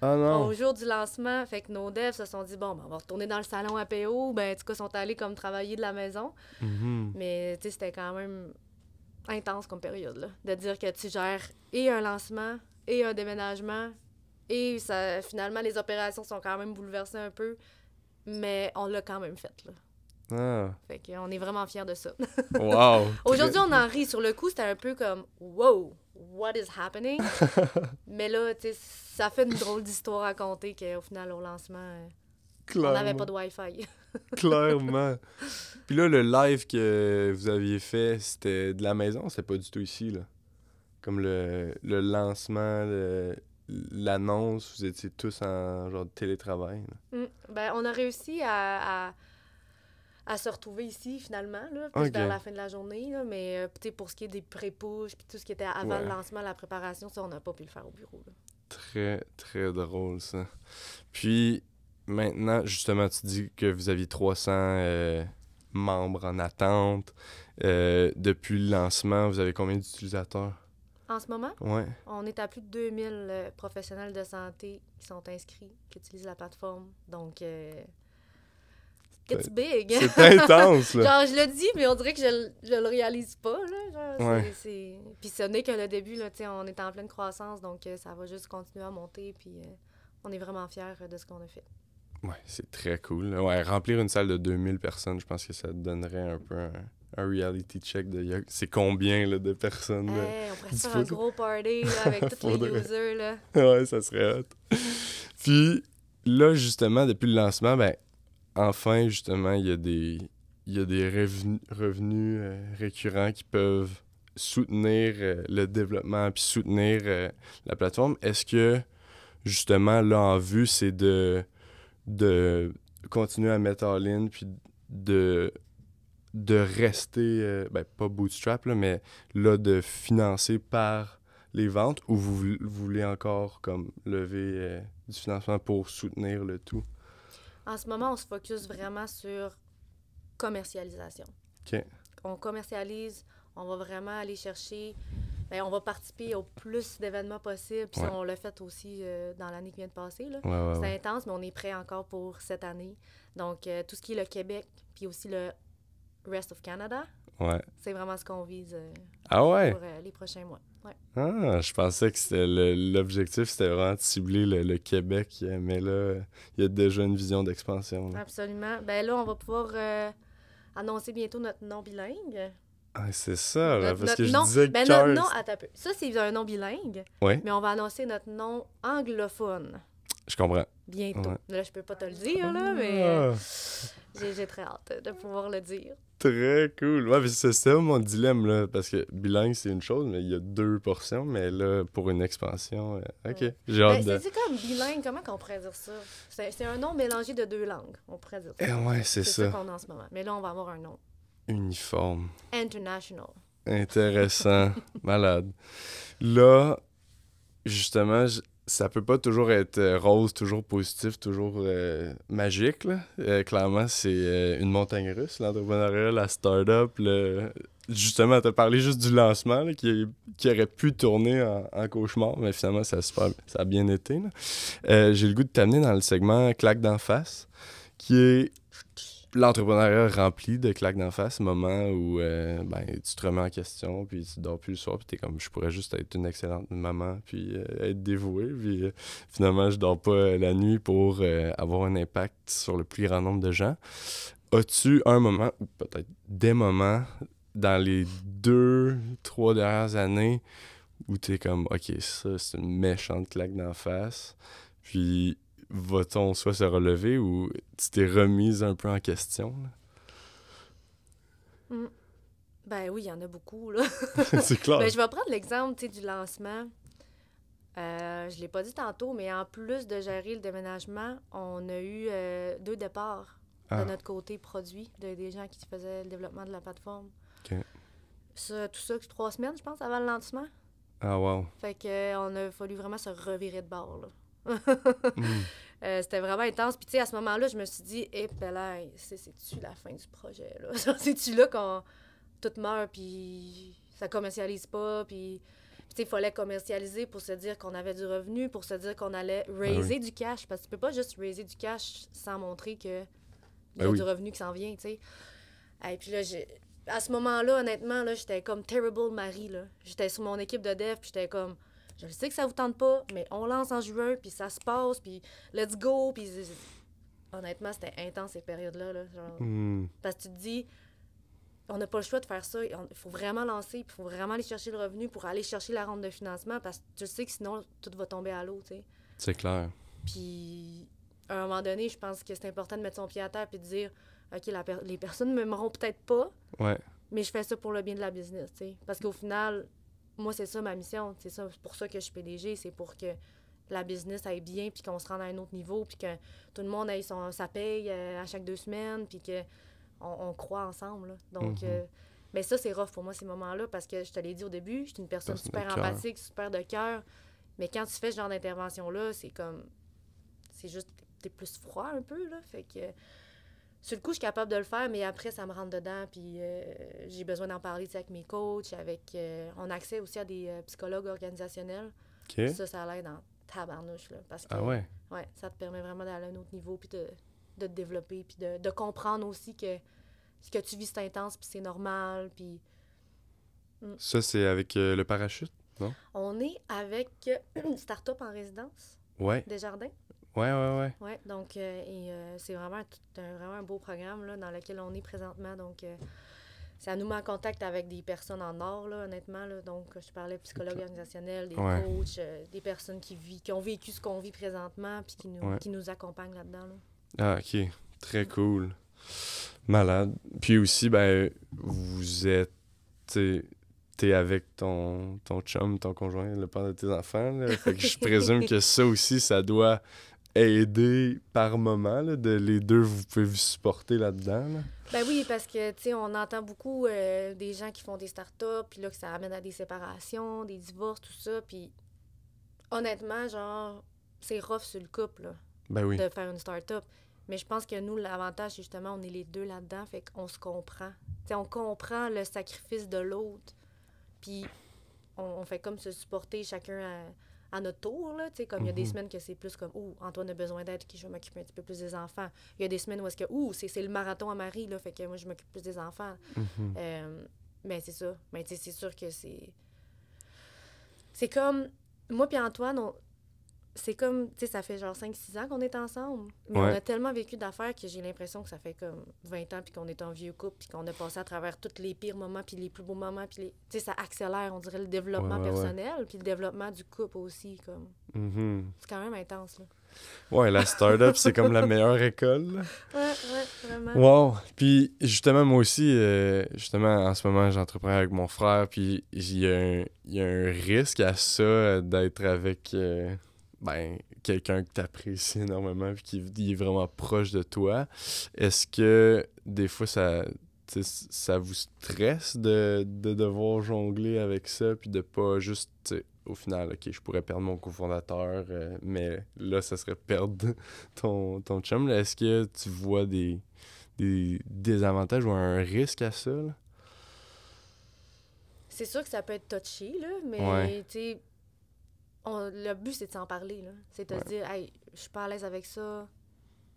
S3: Ah non!
S2: Au jour du lancement, fait que nos devs se sont dit bon, ben, on va retourner dans le salon APO. Ben, en tout cas, ils sont allés comme travailler de la maison.
S3: Mhm.
S2: Mais, tu sais, c'était quand même intense comme période, là. De dire que tu gères et un lancement et un déménagement. Et ça, finalement, les opérations sont quand même bouleversées un peu. Mais on l'a quand même fait, là.
S3: Ah!
S2: Fait qu'on est vraiment fiers de ça.
S3: Wow!
S2: Aujourd'hui, on en rit. Sur le coup, c'était un peu comme « Wow! What is happening? » Mais là, tu sais, ça fait une drôle d'histoire à compter qu'au final, au lancement, on n'avait pas de Wi-Fi.
S3: Clairement. Puis là, le live que vous aviez fait, c'était de la maison? C'était pas du tout ici, là? Comme le lancement, l'annonce, vous étiez tous en genre de télétravail, là.
S2: Ben, on a réussi à se retrouver ici, finalement, là, plus
S3: Ok.
S2: vers la fin de la journée. Là, mais tu sais, pour ce qui est des pré-push, puis tout ce qui était avant
S3: Ouais.
S2: le lancement, la préparation, ça, on n'a pas pu le faire au bureau. Là.
S3: Très, très drôle, ça. Puis, maintenant, justement, tu dis que vous aviez 300 membres en attente. Depuis le lancement, vous avez combien d'utilisateurs?
S2: En ce moment,
S3: Ouais.
S2: on est à plus de 2000 professionnels de santé qui sont inscrits, qui utilisent la plateforme. Donc, it's big!
S3: C'est intense, là.
S2: Genre, je le dis, mais on dirait que je le réalise pas, là. Genre,
S3: Ouais.
S2: Puis ce n'est que le début, là, tu sais, on est en pleine croissance, donc ça va juste continuer à monter, puis on est vraiment fiers de ce qu'on a fait.
S3: Ouais, c'est très cool. Ouais, remplir une salle de 2000 personnes, je pense que ça te donnerait un peu un reality check de c'est combien là, de personnes. Là.
S2: Hey, on pourrait se
S3: Tu
S2: faire un
S3: peux-
S2: gros party là, avec tous les
S3: Faudrait.
S2: users, là.
S3: Ouais, ça serait hot. Puis là, justement, depuis le lancement, ben, enfin, justement, il y a des revenus récurrents qui peuvent soutenir le développement puis soutenir la plateforme. Est-ce que, justement, là, en vue, c'est de continuer à mettre en ligne puis de rester, pas bootstrap, là, mais là, de financer par les ventes ou vous voulez encore comme lever du financement pour soutenir le tout?
S2: En ce moment, on se focus vraiment sur commercialisation.
S3: OK.
S2: On commercialise, on va vraiment aller chercher, on va participer au plus d'événements possible. Puis
S3: Ouais.
S2: ça, on l'a fait aussi dans l'année qui vient de passer. Là.
S3: Ouais.
S2: C'est intense, mais on est prêt encore pour cette année. Donc, tout ce qui est le Québec, puis aussi le Rest of Canada,
S3: Ouais.
S2: c'est vraiment ce qu'on vise
S3: Ah ouais?
S2: pour les prochains mois. Ouais.
S3: Ah, je pensais que c'était l'objectif, c'était vraiment de cibler le Québec, mais là, il y a déjà une vision d'expansion. Là.
S2: Absolument. Ben là, on va pouvoir annoncer bientôt notre nom bilingue.
S3: Ah, c'est ça, là, parce que je
S2: nom,
S3: disais
S2: ben
S3: cœur...
S2: notre nom, attends un peu. Ça, c'est un nom bilingue,
S3: Ouais.
S2: mais on va annoncer notre nom anglophone.
S3: Je comprends.
S2: Bientôt.
S3: Ouais.
S2: Là, je peux pas te le dire, là, mais j'ai très hâte de pouvoir le dire.
S3: Très cool. Ouais, c'est ça mon dilemme, là, parce que bilingue, c'est une chose, mais il y a 2 portions, mais là, pour une expansion, OK,
S2: Ouais.
S3: j'ai hâte
S2: Ben,
S3: de...
S2: c'est comme bilingue, comment qu'on pourrait dire ça? C'est un nom mélangé de 2 langues, on pourrait dire ça.
S3: Ouais, c'est
S2: C'est ça
S3: ça.
S2: qu'on a en ce moment. Mais là, on va avoir un nom.
S3: Uniforme.
S2: International.
S3: Intéressant. Malade. Là, justement, ça peut pas toujours être rose, toujours positif, toujours magique, là. Clairement, c'est une montagne russe, l'entrepreneuriat, la start-up. Justement, t'as parlé juste du lancement, là, qui aurait pu tourner en cauchemar, mais finalement, ça a bien été, là. J'ai le goût de t'amener dans le segment claque d'en face, qui est l'entrepreneuriat rempli de claques d'en face, moment où tu te remets en question, puis tu dors plus le soir, puis t'es comme, je pourrais juste être une excellente maman, puis être dévouée, puis finalement, je dors pas la nuit pour avoir un impact sur le plus grand nombre de gens. As-tu un moment, ou peut-être des moments, dans les 2-3 dernières années, où t'es comme, OK, ça, c'est une méchante claque d'en face, puis va-t-on soit se relever ou tu t'es remise un peu en question?
S2: Ben oui, il y en a beaucoup, là.
S3: C'est clair.
S2: Ben, je vais prendre l'exemple, tu sais, du lancement. Je l'ai pas dit tantôt, mais en plus de gérer le déménagement, on a eu 2 départs de notre côté produit, des gens qui faisaient le développement de la plateforme.
S3: OK.
S2: Ça, tout ça, 3 semaines, je pense, avant le lancement.
S3: Ah, wow.
S2: Fait que on a fallu vraiment se revirer de bord, là.
S3: Mm.
S2: C'était vraiment intense. Puis, tu sais, à ce moment-là, je me suis dit, c'est-tu la fin du projet, là? C'est-tu là qu'on tout meurt, puis ça commercialise pas, puis tu sais, il fallait commercialiser pour se dire qu'on avait du revenu, pour se dire qu'on allait raiser du cash, parce que tu peux pas juste raiser du cash sans montrer qu'il y a du revenu qui s'en vient, tu sais. Et puis là, à ce moment-là, honnêtement, là, j'étais comme Terrible Marie, là. J'étais sur mon équipe de dev, puis j'étais comme, je sais que ça vous tente pas, mais on lance en juin, puis ça se passe, puis let's go, puis honnêtement, c'était intense ces périodes-là, là, genre. Parce que tu te dis, on n'a pas le choix de faire ça, il faut vraiment lancer, puis il faut vraiment aller chercher le revenu pour aller chercher la ronde de financement, parce que tu sais que sinon, tout va tomber à l'eau, tu sais.
S3: C'est clair.
S2: Puis, à un moment donné, je pense que c'est important de mettre son pied à terre, puis de dire, OK, les personnes ne m'aimeront peut-être pas,
S3: Ouais.
S2: mais je fais ça pour le bien de la business, tu sais. Parce qu'au final, moi, c'est ça ma mission. C'est pour ça que je suis PDG. C'est pour que la business aille bien, puis qu'on se rende à un autre niveau, puis que tout le monde ait sa paye à chaque 2 semaines, puis qu'on croit ensemble, là. Donc, mais ça, c'est rough pour moi, ces moments-là, parce que je te l'ai dit au début, je suis une personne super empathique, super de cœur. Mais quand tu fais ce genre d'intervention-là, c'est comme... C'est juste... T'es plus froid un peu, là. Fait que... Sur le coup, je suis capable de le faire, mais après, ça me rentre dedans, puis j'ai besoin d'en parler avec mes coachs, on a accès aussi à des psychologues organisationnels.
S3: OK.
S2: Ça l'aide en tabarnouche, là, parce que
S3: ouais?
S2: Ouais, ça te permet vraiment d'aller à un autre niveau, puis de te développer, puis de comprendre aussi que ce que tu vis, c'est intense, puis c'est normal, puis...
S3: Ça, c'est avec le parachute, non?
S2: On est avec une start-up en résidence,
S3: Ouais.
S2: Desjardins.
S3: Ouais.
S2: Oui, donc c'est vraiment vraiment un beau programme là, dans lequel on est présentement. Donc, ça nous met en contact avec des personnes en or, là, honnêtement. Là. Donc, je parlais de psychologues organisationnels, des coachs, des personnes qui ont vécu ce qu'on vit présentement puis qui nous accompagnent là-dedans. Là.
S3: Ah, OK. Très cool. Malade. Puis aussi, ben, vous êtes... T'es avec ton chum, ton conjoint, le père de tes enfants. Là. Fait que je présume que ça aussi, ça doit... aider par moment, là, les deux, vous pouvez vous supporter là-dedans. Là.
S2: Ben oui, parce que, tu sais, on entend beaucoup des gens qui font des startups, puis là, que ça amène à des séparations, des divorces, tout ça, puis honnêtement, genre, c'est rough sur le couple, là,
S3: ben oui.
S2: de faire une startup. Mais je pense que nous, l'avantage, c'est justement, on est les deux là-dedans, fait qu'on se comprend. Tu sais, on comprend le sacrifice de l'autre, puis on fait comme se supporter chacun à notre tour, là, tu sais, comme il y a des semaines que c'est plus comme, Antoine a besoin d'aide, je vais m'occuper un petit peu plus des enfants. Il y a des semaines où est-ce que, c'est le marathon à Marie, là, fait que moi, je m'occupe plus des enfants. Mais c'est ça. Mais tu sais, c'est sûr que c'est comme, moi puis Antoine, c'est comme, tu sais, ça fait genre 5-6 ans qu'on est ensemble. Mais
S3: Ouais.
S2: on a tellement vécu d'affaires que j'ai l'impression que ça fait comme 20 ans, puis qu'on est un vieux couple, puis qu'on a passé à travers tous les pires moments, puis les plus beaux moments, puis tu sais, ça accélère, on dirait, le développement
S3: Ouais.
S2: personnel, puis le développement du couple aussi, comme...
S3: Mhm.
S2: C'est quand même intense, là.
S3: Ouais, la start-up, c'est comme la meilleure école, là.
S2: Ouais, vraiment.
S3: Wow! Puis justement, moi aussi, justement, en ce moment, j'entreprends avec mon frère, puis il y a un risque à ça d'être avec quelqu'un que tu apprécies énormément puis qui est vraiment proche de toi. Est-ce que des fois, ça vous stresse de devoir jongler avec ça puis de pas juste, tu sais, au final, OK, je pourrais perdre mon cofondateur, mais là, ça serait perdre ton chum. Là. Est-ce que tu vois des désavantages ou un risque à ça? Là?
S2: C'est sûr que ça peut être touché, là, mais,
S3: Ouais.
S2: tu sais, le but, c'est de s'en parler, là. C'est de se dire, hey, je suis pas à l'aise avec ça.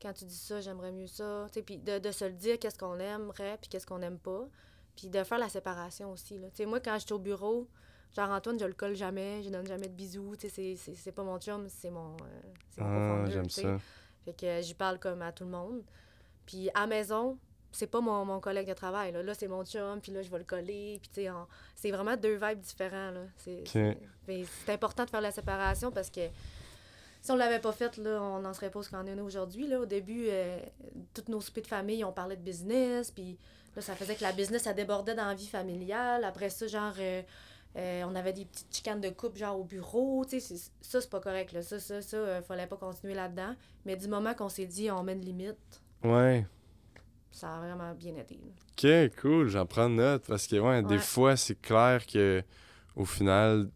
S2: Quand tu dis ça, j'aimerais mieux ça. Tu sais, puis de se le dire, qu'est-ce qu'on aimerait, puis qu'est-ce qu'on aime pas. Puis de faire la séparation aussi, là. Tu sais, moi, quand je suis au bureau, genre Antoine, je le colle jamais, je lui donne jamais de bisous. Tu sais, c'est pas mon chum, c'est mon co-founder,
S3: J'aime
S2: tu sais.
S3: ça.
S2: Fait que j'y parle comme à tout le monde. Puis à la maison, c'est pas mon collègue de travail, là. Là, c'est mon chum, puis là, je vais le coller. Puis, tu sais, c'est vraiment deux vibes différents, là. Mais c'est important de faire la séparation parce que si on l'avait pas fait, là, on n'en serait pas ce qu'on est aujourd'hui, là. Au début, tous nos soupers de famille, on parlait de business, puis là, ça faisait que la business, ça débordait dans la vie familiale. Après ça, genre... on avait des petites chicanes de couple, genre au bureau, tu sais, ça, c'est pas correct, là. Fallait pas continuer là-dedans. Mais du moment qu'on s'est dit, on met une limite,
S3: Ouais.
S2: ça a vraiment bien été. Là.
S3: OK, cool, j'en prends note parce que, des
S2: Ouais.
S3: fois, c'est clair que au final,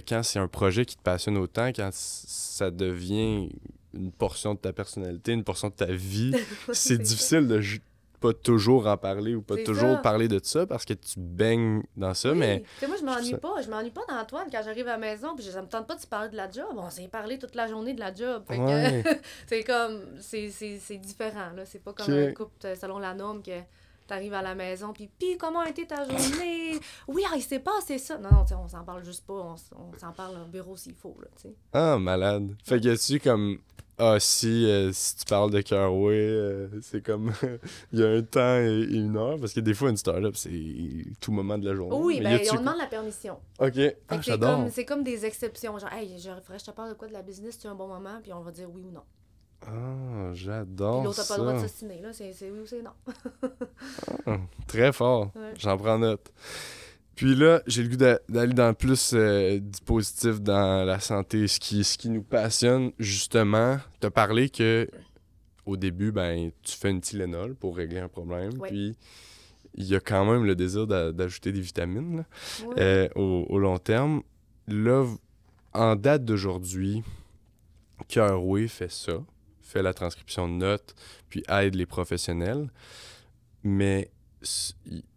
S3: quand c'est un projet qui te passionne autant, quand ça devient une portion de ta personnalité, une portion de ta vie, c'est difficile de pas toujours en parler ou pas
S2: C'est
S3: toujours
S2: ça.
S3: parler de ça parce que tu baignes dans ça,
S2: Oui.
S3: mais...
S2: Tu sais, moi, je
S3: trouve
S2: m'ennuie
S3: ça-
S2: pas. Je m'ennuie pas d'Antoine quand j'arrive à la maison, puis ça me tente pas de se parler de la job. On s'est parlé toute la journée de la job. Fait
S3: Ouais.
S2: que c'est comme... C'est différent, là. C'est pas comme
S3: Ok.
S2: un couple selon la norme que t'arrives à la maison, puis comment a été ta journée? Oui, il s'est passé ça. Non, tu sais, on s'en parle juste pas. On s'en parle au bureau s'il faut, là, tu sais.
S3: Ah, malade. Fait que tu comme... Ah, si tu parles de Carway, c'est comme... Il y a un temps et une heure, parce que des fois, une start-up, c'est tout moment de la journée.
S2: Oui,
S3: Mais y
S2: ben
S3: a-tu
S2: on demande la permission.
S3: OK.
S2: Fait
S3: Ah,
S2: que
S3: j'adore.
S2: c'est comme des exceptions. Genre, hey, faudrait que je te parle de quoi de la business, tu as un bon moment, puis on va dire oui ou non.
S3: Ah,
S2: Puis
S3: j'adore
S2: l'autre n'a pas le droit de
S3: ça.
S2: s'ostiner, là. C'est oui ou c'est non.
S3: Ah, très fort.
S2: Ouais.
S3: J'en prends note. Puis là, j'ai le goût d'aller dans plus du positif dans la santé, ce qui nous passionne, justement. T'as parlé que au début, tu fais une Tylenol pour régler un problème.
S2: Ouais.
S3: Puis il y a quand même le désir d'ajouter des vitamines là,
S2: Ouais.
S3: au long terme. Là, en date d'aujourd'hui, Carway fait ça, fait la transcription de notes, puis aide les professionnels. Mais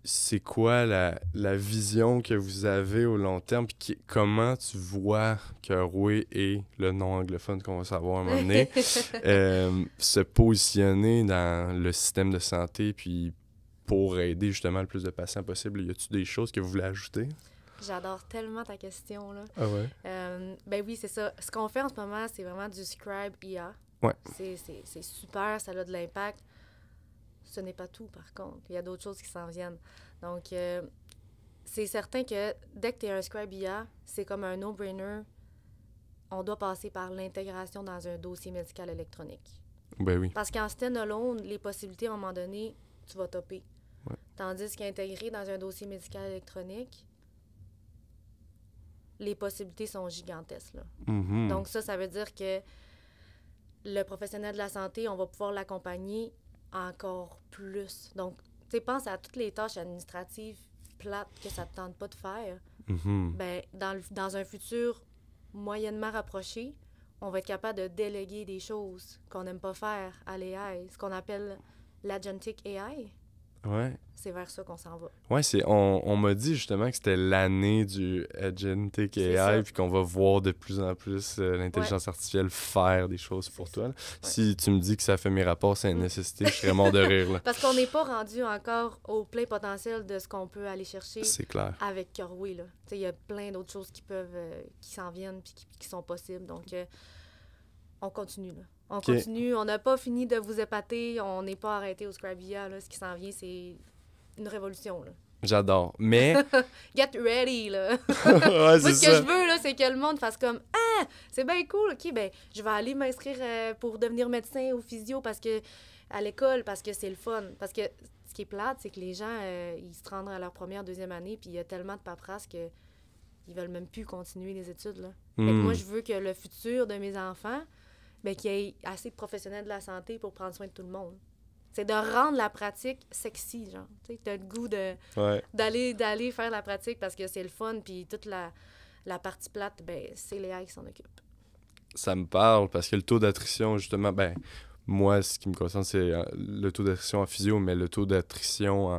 S3: c'est quoi la vision que vous avez au long terme, puis comment tu vois Carway et le nom anglophone qu'on va savoir à un moment donné se positionner dans le système de santé, puis pour aider justement le plus de patients possible? Y a-tu des choses que vous voulez ajouter?
S2: J'adore tellement ta question, là.
S3: Ah ouais?
S2: Ben oui, c'est ça. Ce qu'on fait en ce moment, c'est vraiment du Scribe IA.
S3: Ouais.
S2: C'est super, ça a de l'impact. Ce n'est pas tout, par contre. Il y a d'autres choses qui s'en viennent. Donc, c'est certain que dès que tu es un Scribe IA, c'est comme un no-brainer. On doit passer par l'intégration dans un dossier médical électronique.
S3: Ben oui.
S2: Parce qu'en stand-alone, les possibilités, à un moment donné, tu vas topper.
S3: Ouais.
S2: Tandis qu'intégré dans un dossier médical électronique, les possibilités sont gigantesques, là.
S3: Mhm.
S2: Donc ça veut dire que le professionnel de la santé, on va pouvoir l'accompagner encore plus. Donc, tu sais, pense à toutes les tâches administratives plates que ça ne te tente pas de faire.
S3: Mhm.
S2: Ben, dans un futur moyennement rapproché, on va être capable de déléguer des choses qu'on n'aime pas faire à l'AI, ce qu'on appelle l'agentic AI.
S3: Ouais.
S2: C'est vers ça qu'on s'en va.
S3: Ouais, on m'a dit justement que c'était l'année du Agentic
S2: C'est
S3: AI,
S2: ça.
S3: puis qu'on va voir de plus en plus l'intelligence artificielle faire des choses pour toi. Là. Si tu me dis que ça fait mes rapports, c'est une nécessité, je serais mort de rire. Là.
S2: Parce qu'on n'est pas rendu encore au plein potentiel de ce qu'on peut aller chercher
S3: C'est clair.
S2: avec Carway, là. Tu sais, il y a plein d'autres choses qui peuvent, qui s'en viennent puis qui sont possibles. Donc, on continue, là. On
S3: OK.
S2: continue, on n'a pas fini de vous épater, on n'est pas arrêté au Scrabia, là. Ce qui s'en vient, c'est une révolution, là.
S3: J'adore. Mais,
S2: Get ready, là!
S3: ouais,
S2: Moi,
S3: c'est
S2: ce que
S3: ça.
S2: je veux, là, c'est que le monde fasse comme « Ah, c'est bien cool, OK, ben je vais aller m'inscrire pour devenir médecin ou physio parce que à l'école, parce que c'est le fun. » Parce que ce qui est plate, c'est que les gens, ils se rendent à leur première, deuxième année, puis il y a tellement de paperasse que ils veulent même plus continuer les études, là. Fait que moi, je veux que le futur de mes enfants, ben, qu'il y ait assez de professionnels de la santé pour prendre soin de tout le monde. C'est de rendre la pratique sexy, genre. Tu sais, t'as le goût
S3: Ouais.
S2: d'aller faire la pratique parce que c'est le fun, puis toute la partie plate, ben, c'est les gars qui s'en occupent.
S3: Ça me parle parce que le taux d'attrition, justement, ben, moi, ce qui me concerne, c'est le taux d'attrition en physio, mais le taux d'attrition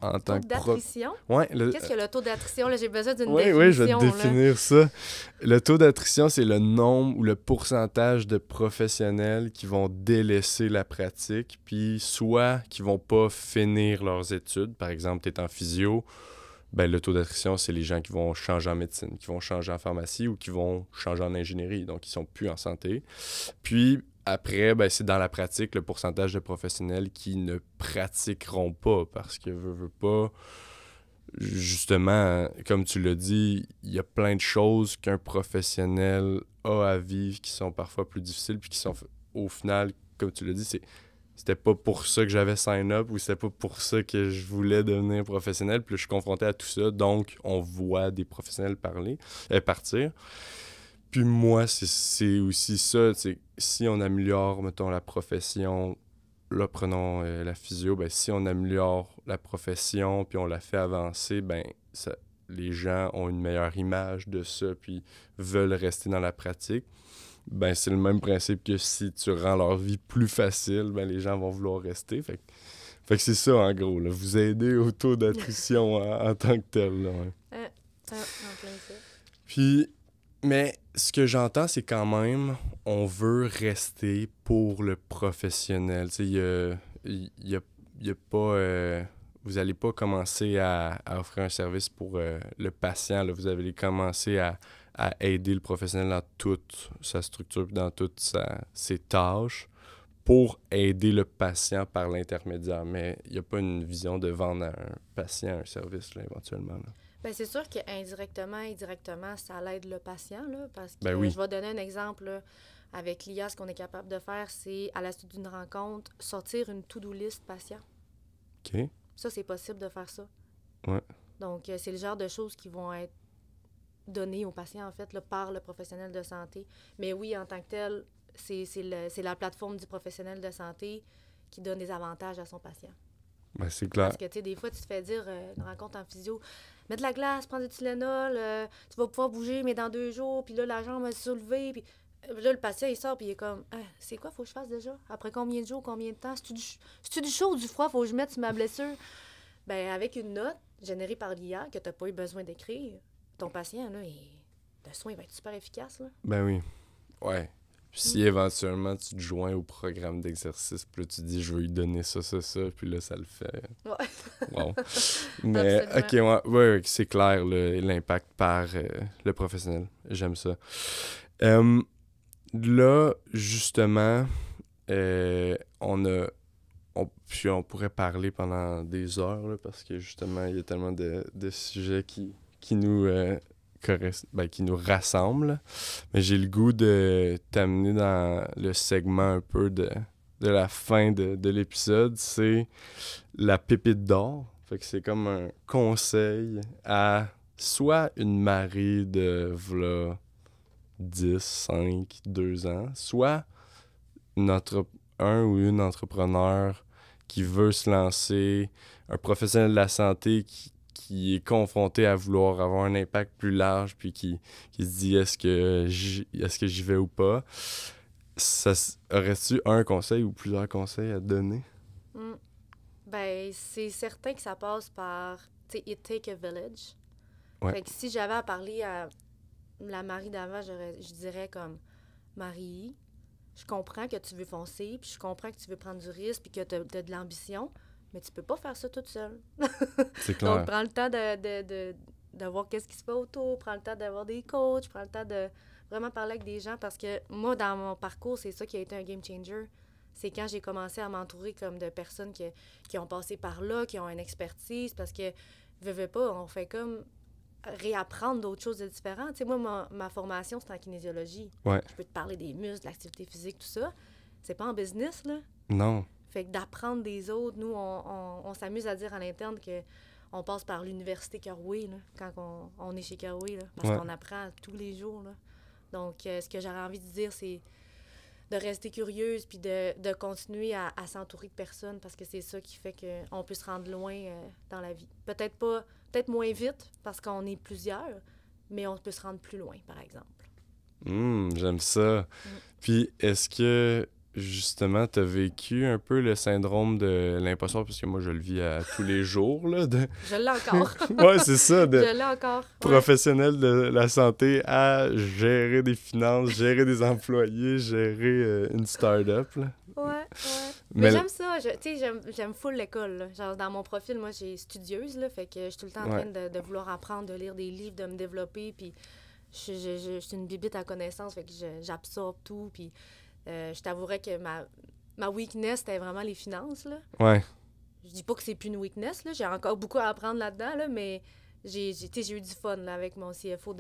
S3: en tant que prof.
S2: D'attrition?
S3: Ouais,
S2: Qu'est-ce que le taux d'attrition? Là, j'ai besoin d'une
S3: oui,
S2: définition.
S3: oui, je vais te
S2: là.
S3: définir ça. Le taux d'attrition, c'est le nombre ou le pourcentage de professionnels qui vont délaisser la pratique, puis soit qui vont pas finir leurs études. Par exemple, tu es en physio, ben, le taux d'attrition, c'est les gens qui vont changer en médecine, qui vont changer en pharmacie ou qui vont changer en ingénierie, donc ils sont plus en santé. Puis après, ben, c'est dans la pratique le pourcentage de professionnels qui ne pratiqueront pas parce que veut pas. Justement, comme tu l'as dit, il y a plein de choses qu'un professionnel a à vivre qui sont parfois plus difficiles puis qui sont, au final, comme tu l'as dit, c'était pas pour ça que j'avais sign up ou c'était pas pour ça que je voulais devenir professionnel. Puis là, je suis confronté à tout ça, donc on voit des professionnels partir. Puis moi, c'est aussi ça, c'est si on améliore, mettons, la profession, là, prenons la physio, ben, si on améliore la profession puis on la fait avancer, ben, les gens ont une meilleure image de ça puis veulent rester dans la pratique. Ben, c'est le même principe que si tu rends leur vie plus facile, ben, les gens vont vouloir rester. Fait que c'est ça, en gros, là, vous aider au taux d'attrition en tant que tel. Là, ouais.
S2: En plein ça.
S3: Puis, mais ce que j'entends, c'est quand même, on veut rester pour le professionnel. Tu sais, il y a pas... vous n'allez pas commencer à offrir un service pour le patient. Là. Vous allez commencer à aider le professionnel dans toute sa structure, dans toutes ses tâches pour aider le patient par l'intermédiaire. Mais il n'y a pas une vision de vendre à un patient un service, là, éventuellement. Là.
S2: Bien, c'est sûr qu'indirectement et directement, ça l'aide le patient, là, parce que
S3: Ben oui.
S2: je vais donner un exemple. Là, avec l'IA, ce qu'on est capable de faire, c'est, à la suite d'une rencontre, sortir une to-do list patient.
S3: OK.
S2: Ça, c'est possible de faire ça.
S3: Ouais.
S2: Donc, c'est le genre de choses qui vont être données aux patients, en fait, là, par le professionnel de santé. Mais oui, en tant que tel, c'est la plateforme du professionnel de santé qui donne des avantages à son patient.
S3: Ben, c'est clair.
S2: Parce que, tu sais, des fois, tu te fais dire, une rencontre en physio, mets de la glace, prends du Tylenol, tu vas pouvoir bouger, mais dans 2 jours, puis là, la jambe va se soulever, puis là, le patient, il sort, puis il est comme, c'est quoi, faut que je fasse déjà? Après combien de jours, combien de temps? C'est-tu du chaud ou du froid, faut que je mette sur ma blessure? Ben avec une note générée par l'IA que tu n'as pas eu besoin d'écrire, ton patient, là, le soin va être super efficace, là.
S3: Ben oui. Ouais. Puis si éventuellement tu te joins au programme d'exercice, puis là tu dis je veux lui donner ça, puis là ça le fait.
S2: Ouais.
S3: Wow. Mais
S2: Absolument.
S3: ok, ouais, c'est clair l'impact par le professionnel. J'aime ça. Là, justement, puis on pourrait parler pendant des heures là, parce que justement, il y a tellement de sujets qui nous qui nous rassemblent. Mais j'ai le goût de t'amener dans le segment un peu de la fin de l'épisode. C'est la pépite d'or. Fait que c'est comme un conseil à soit une Marie de v'là 10, 5, 2 ans, soit un ou une entrepreneur qui veut se lancer, un professionnel de la santé qui est confronté à vouloir avoir un impact plus large, puis qui se dit est-ce que j'y vais ou pas. Aurais-tu un conseil ou plusieurs conseils à te donner?
S2: Ben, c'est certain que ça passe par, tu sais, it take a village.
S3: Ouais.
S2: Fait que si j'avais à parler à la Marie d'avant, je dirais comme, Marie, je comprends que tu veux foncer, puis je comprends que tu veux prendre du risque, puis que tu as de l'ambition, mais tu peux pas faire ça toute seule.
S3: C'est clair.
S2: Donc, prends le temps de voir qu'est-ce qui se fait autour, prends le temps d'avoir des coachs, prends le temps de vraiment parler avec des gens parce que moi, dans mon parcours, c'est ça qui a été un game changer. C'est quand j'ai commencé à m'entourer comme de personnes qui ont passé par là, qui ont une expertise, parce que, veux pas, on fait comme réapprendre d'autres choses de différentes. Tu sais, moi, ma formation, c'est en kinésiologie.
S3: Ouais.
S2: Je peux te parler des muscles, de l'activité physique, tout ça. C'est pas en business, là.
S3: Non.
S2: Fait que d'apprendre des autres, nous, on s'amuse à dire à l'interne que on passe par l'université Kerway, là, quand on est chez Kerway, là, parce qu'on apprend tous les jours, là. Donc, ce que j'aurais envie de dire, c'est de rester curieuse puis de continuer à s'entourer de personnes parce que c'est ça qui fait qu'on peut se rendre loin dans la vie. Peut-être moins vite parce qu'on est plusieurs, mais on peut se rendre plus loin, par exemple.
S3: J'aime ça. Puis, est-ce que, justement, t'as vécu un peu le syndrome de l'imposteur? Parce que moi, je le vis à tous les jours, là.
S2: Je l'ai encore.
S3: Ouais, c'est ça.
S2: Je l'ai encore.
S3: Professionnel de la santé à gérer des finances, gérer des employés, gérer une start-up, là.
S2: Ouais. Mais j'aime ça. Tu sais, j'aime full l'école, là. Genre, dans mon profil, moi, j'ai studieuse, là. Fait que je suis tout le temps en train de vouloir apprendre, de lire des livres, de me développer. Puis je suis une bibite à connaissance. Fait que j'absorbe tout. Puis je t'avouerais que ma weakness, c'était vraiment les finances, là.
S3: Ouais.
S2: Je dis pas que c'est plus une weakness, là. J'ai encore beaucoup à apprendre là-dedans, là. Mais j'ai eu du fun, là, avec mon CFO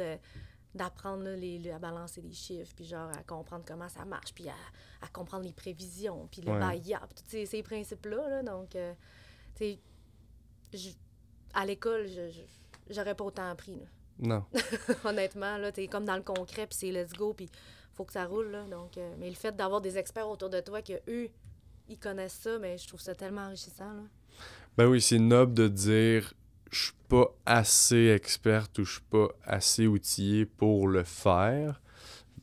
S2: d'apprendre là, à balancer les chiffres, puis genre à comprendre comment ça marche, puis à comprendre les prévisions, puis le buy-up, tous ces principes-là. Là. Donc, tu sais, à l'école, j'aurais pas autant appris. Là.
S3: Non.
S2: Honnêtement, là, t'es comme dans le concret, puis c'est let's go, puis faut que ça roule. Là. Donc, mais le fait d'avoir des experts autour de toi, que eux, ils connaissent ça, mais je trouve ça tellement enrichissant. Là.
S3: Ben oui, c'est noble de dire je suis pas assez experte ou je suis pas assez outillé pour le faire.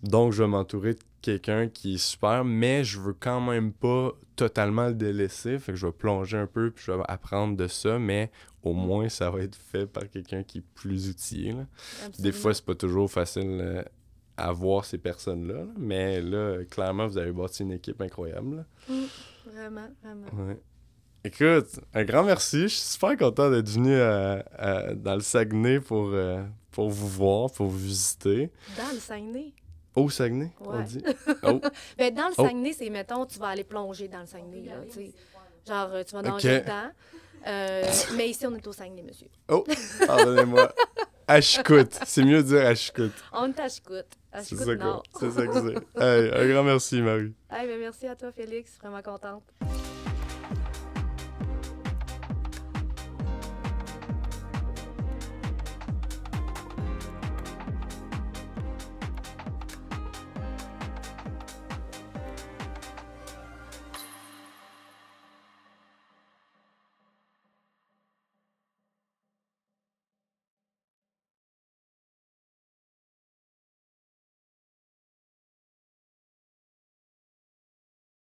S3: Donc, je vais m'entourer de quelqu'un qui est super, mais je veux quand même pas totalement le délaisser. Fait que je vais plonger un peu puis je vais apprendre de ça, mais au moins, ça va être fait par quelqu'un qui est plus outillé. Là. Des fois, c'est pas toujours facile à voir ces personnes-là, là, mais là, clairement, vous avez bâti une équipe incroyable. Là.
S2: Vraiment.
S3: Ouais. Écoute, un grand merci. Je suis super content d'être venu dans le Saguenay pour vous voir, pour vous visiter.
S2: Dans le Saguenay?
S3: Au Saguenay, on dit? Oh.
S2: Ben, dans le Saguenay, c'est, mettons, tu vas aller plonger dans le Saguenay. Là, genre, tu vas nager dedans. Mais ici, on est au Saguenay, monsieur.
S3: Oh, pardonnez-moi. Ashkout. C'est mieux de dire Ashkout.
S2: On est à Ashkout.
S3: C'est ça que c'est. Hey, un grand merci, Marie.
S2: Hey, ben merci à toi, Félix. Vraiment contente.